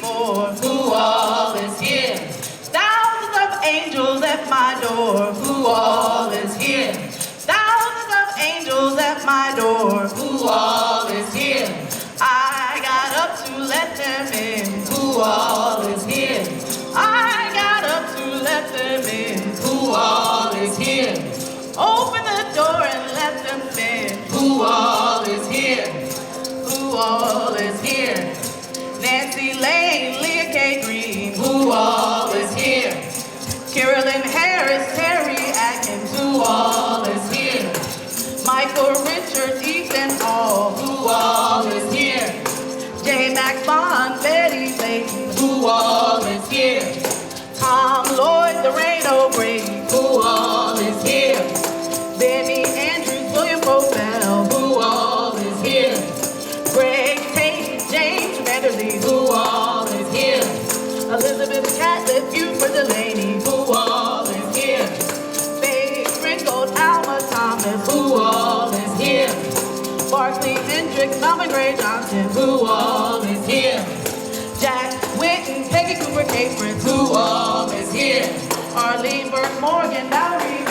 before. Who all is here? Thousands of angels at my door. Who all is here? Thousands of angels at my door. Who all is here? I got up to let them in. Who all is here? I got up to let them in. Who all is here? Open the door and let them in. Who all is here? Who all is here? Nancy Lane, Leah K. Green. Who all is here? Carolyn Harris, Terry Atkins. Who all is here? Michael Richards, Ethan Hall. Who all is here? J. Max Bond, Betty Layton. Who all is here? Tom Lloyd, Lorraine O'Brady. Who all is here? Benny Andrews, William Profel. Who all is here? Greg Tate, James Vanderlee. Who all is here? Elizabeth Catlett, Buford Delaney. Who all is here? Faye Sprinkled, Alma Thomas. Who all is here? Barkley Hendricks, Melvin Gray Johnson. Who all is here? Jack Whitten, Peggy Cooper Capron. Who all is here? Arlene Burke Morgan, Valerie